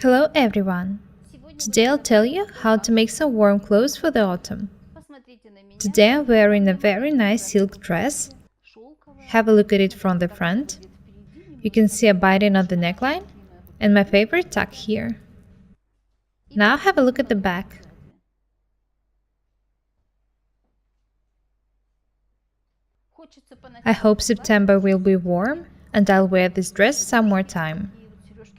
Hello everyone! Today I'll tell you how to make some warm clothes for the autumn. Today I'm wearing a very nice silk dress. Have a look at it from the front. You can see a binding on the neckline and my favorite tuck here. Now have a look at the back. I hope September will be warm and I'll wear this dress some more time.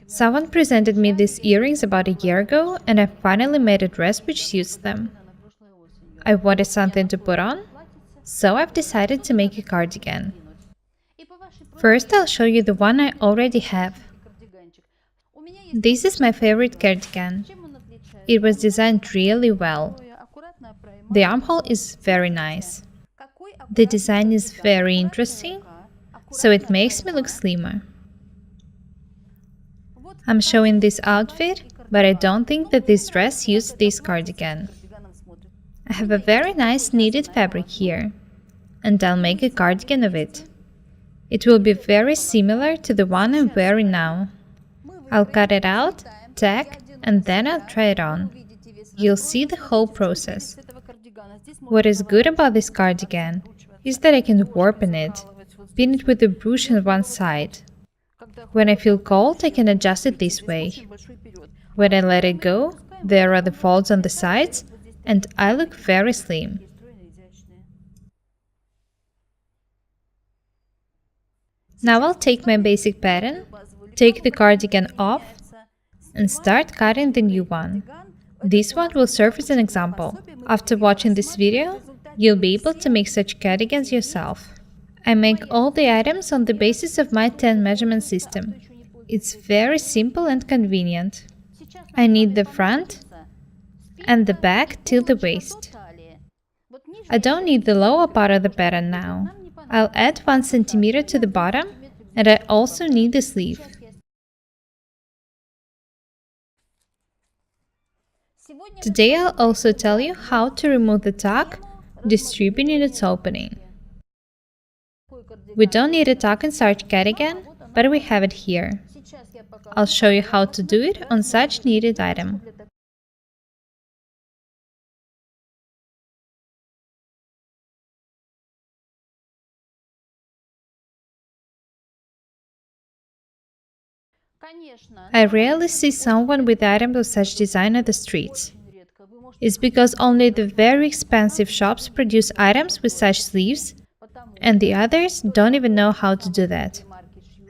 Someone presented me these earrings about a year ago and I finally made a dress which suits them. I wanted something to put on, so I've decided to make a cardigan. First I'll show you the one I already have. This is my favorite cardigan. It was designed really well. The armhole is very nice. The design is very interesting, so it makes me look slimmer. I'm showing this outfit, but I don't think that this dress suits this cardigan. I have a very nice knitted fabric here, and I'll make a cardigan of it. It will be very similar to the one I'm wearing now. I'll cut it out, tack, and then I'll try it on. You'll see the whole process. What is good about this cardigan is that I can warp in it, pin it with a brush on one side. When I feel cold, I can adjust it this way. When I let it go, there are the folds on the sides, and I look very slim. Now I'll take my basic pattern, take the cardigan off, and start cutting the new one. This one will serve as an example. After watching this video, you'll be able to make such cardigans yourself. I make all the items on the basis of my 10 measurement system. It's very simple and convenient. I knit the front and the back till the waist. I don't need the lower part of the pattern now. I'll add 1 centimeter to the bottom, and I also need the sleeve. Today I'll also tell you how to remove the tuck, distributing its opening. We don't need a tuck in such cardigan, but we have it here. I'll show you how to do it on such needed item. I rarely see someone with items of such design at the streets. It's because only the very expensive shops produce items with such sleeves, and the others don't even know how to do that.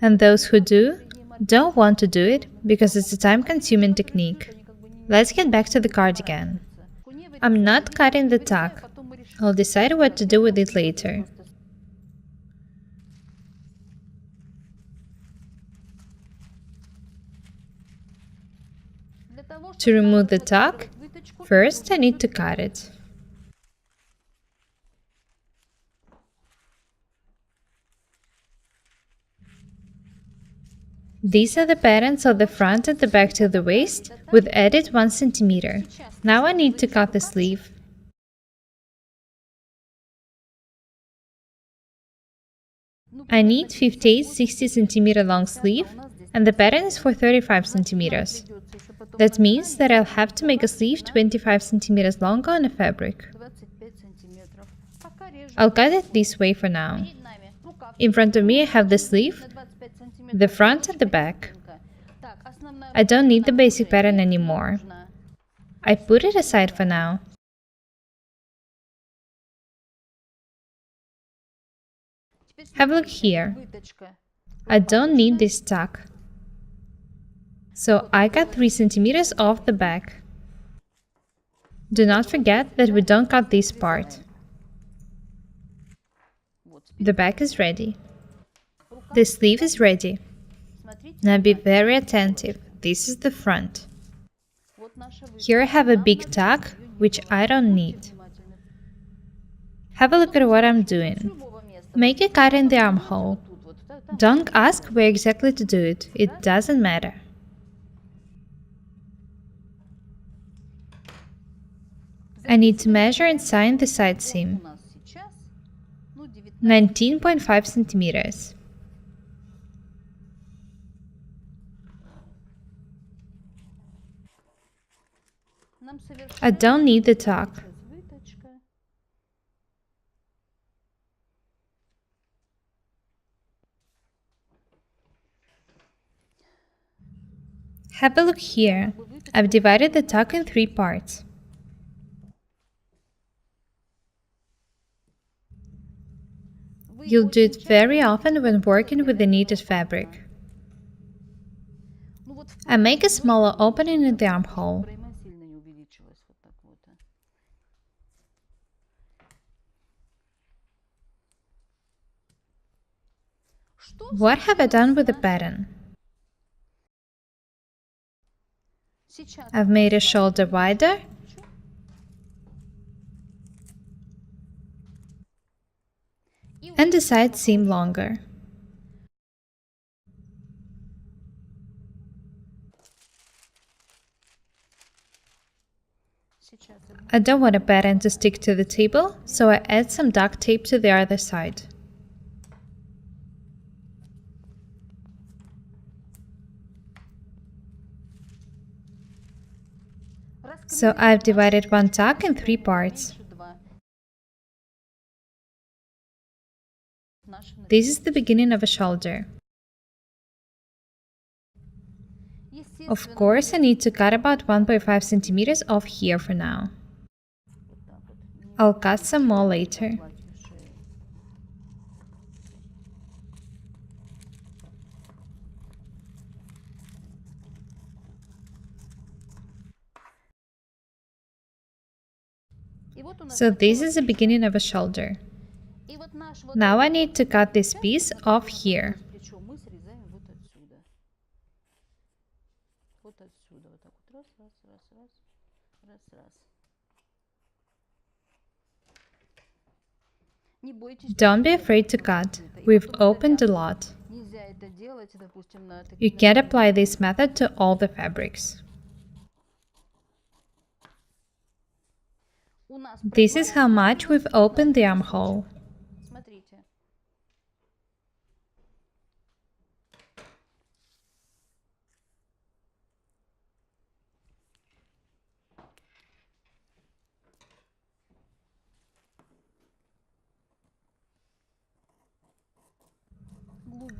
And those who do, don't want to do it because it's a time-consuming technique. Let's get back to the cardigan. I'm not cutting the tuck. I'll decide what to do with it later. To remove the tuck, first I need to cut it. These are the patterns of the front and the back to the waist, with added 1 centimeter. Now I need to cut the sleeve. I need 58-60 centimeter long sleeve, and the pattern is for 35 centimeters. That means that I'll have to make a sleeve 25 centimeters longer on the fabric. I'll cut it this way for now. In front of me I have the sleeve, the front and the back. I don't need the basic pattern anymore. I put it aside for now. Have a look here. I don't need this tuck. So I cut 3 centimeters off the back. Do not forget that we don't cut this part. The back is ready. The sleeve is ready. Now be very attentive. This is the front. Here I have a big tuck, which I don't need. Have a look at what I'm doing. Make a cut in the armhole. Don't ask where exactly to do it. It doesn't matter. I need to measure and sign the side seam. 19.5 centimeters. I don't need the tack. Have a look here. I've divided the tack in 3 parts. You'll do it very often when working with the knitted fabric. I make a smaller opening in the armhole. What have I done with the pattern? I've made a shoulder wider and the side seam longer. I don't want a pattern to stick to the table, so I add some duct tape to the other side. So I've divided one tack in 3 parts. This is the beginning of a shoulder. Of course, I need to cut about 1.5 centimeters off here for now. I'll cut some more later. So this is the beginning of a shoulder. Now I need to cut this piece off here. Don't be afraid to cut. We've opened a lot. You can't apply this method to all the fabrics. This is how much we've opened the armhole.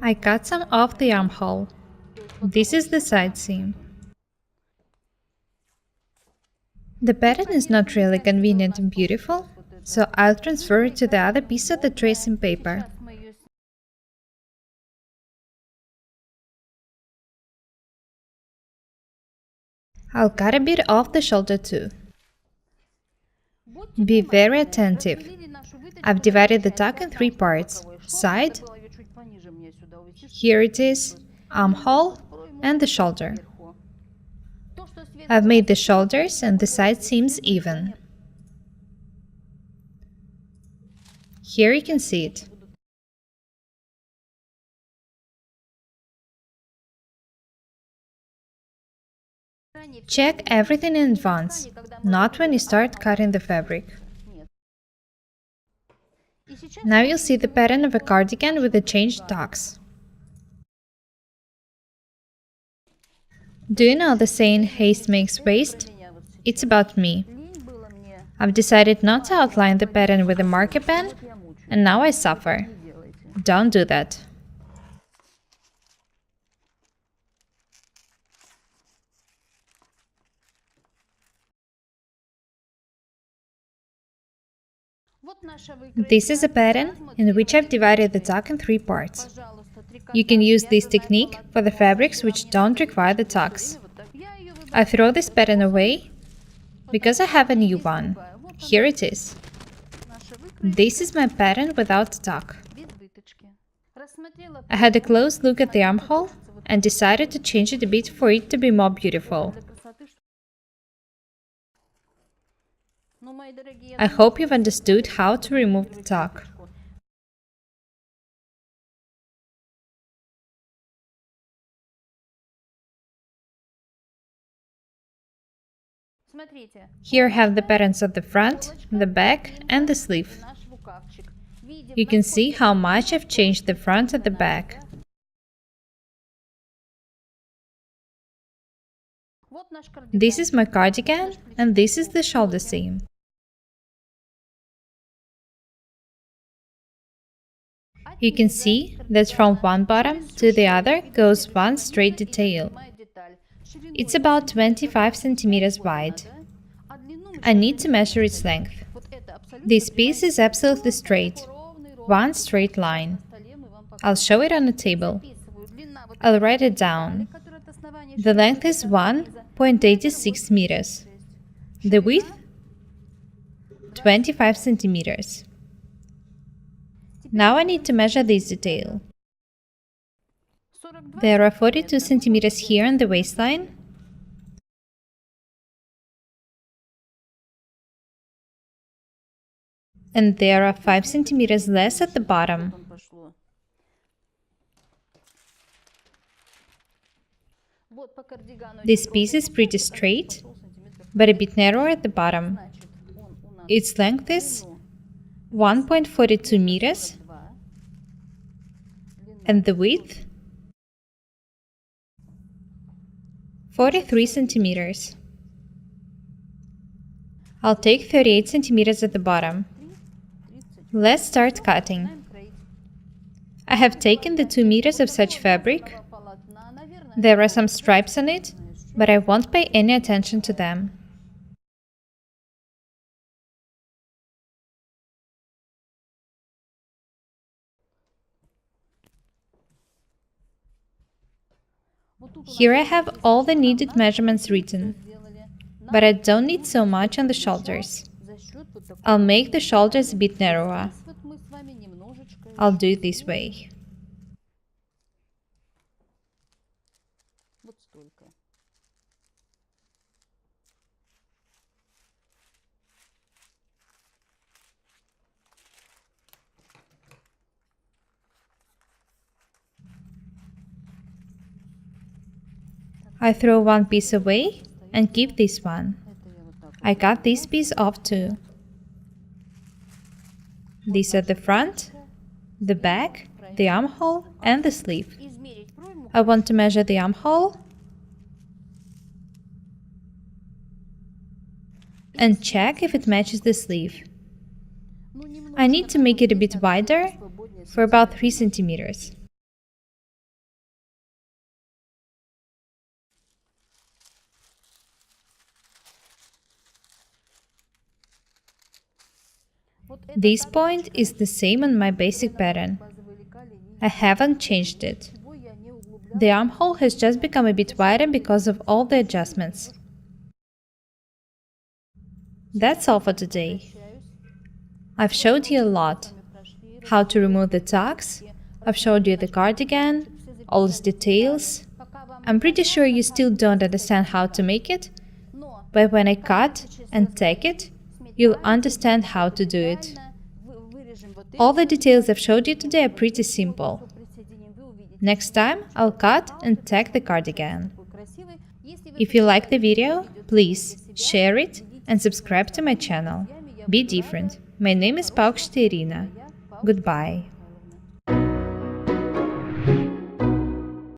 I cut some off the armhole. This is the side seam. The pattern is not really convenient and beautiful, so I'll transfer it to the other piece of the tracing paper. I'll cut a bit off the shoulder too. Be very attentive. I've divided the tack in 3 parts: side, here it is, armhole, and the shoulder. I've made the shoulders and the side seams even. Here you can see it. Check everything in advance, not when you start cutting the fabric. Now you'll see the pattern of a cardigan with the changed tacks. Do you know the saying, haste makes waste? It's about me. I've decided not to outline the pattern with a marker pen, and now I suffer. Don't do that. This is a pattern in which I've divided the tack in 3 parts. You can use this technique for the fabrics which don't require the tacks. I throw this pattern away because I have a new one. Here it is. This is my pattern without the tack. I had a close look at the armhole and decided to change it a bit for it to be more beautiful. I hope you've understood how to remove the tack. Here I have the patterns of the front, the back, and the sleeve. You can see how much I've changed the front and the back. This is my cardigan, and this is the shoulder seam. You can see that from one bottom to the other goes one straight detail. It's about 25 centimeters wide. I need to measure its length. This piece is absolutely straight, one straight line. I'll show it on the table. I'll write it down. The length is 1.86 meters. The width, 25 centimeters. Now I need to measure this detail. There are 42 centimeters here on the waistline, and there are 5 centimeters less at the bottom. This piece is pretty straight, but a bit narrower at the bottom. Its length is 1.42 meters, and the width, 43 centimeters. I'll take 38 centimeters at the bottom. Let's start cutting. I have taken the 2 meters of such fabric. There are some stripes on it, but I won't pay any attention to them. Here I have all the needed measurements written, but I don't need so much on the shoulders. I'll make the shoulders a bit narrower. I'll do it this way. I throw one piece away and keep this one. I cut this piece off too. These are the front, the back, the armhole, and the sleeve. I want to measure the armhole and check if it matches the sleeve. I need to make it a bit wider, for about 3 centimeters. This point is the same on my basic pattern. I haven't changed it. The armhole has just become a bit wider because of all the adjustments. That's all for today. I've showed you a lot. How to remove the tacks, I've showed you the cardigan, all its details. I'm pretty sure you still don't understand how to make it, but when I cut and tack it, you'll understand how to do it. All the details I've showed you today are pretty simple. Next time, I'll cut and tack the cardigan. If you like the video, please share it and subscribe to my channel. Be different. My name is Paukštė Irina. Goodbye.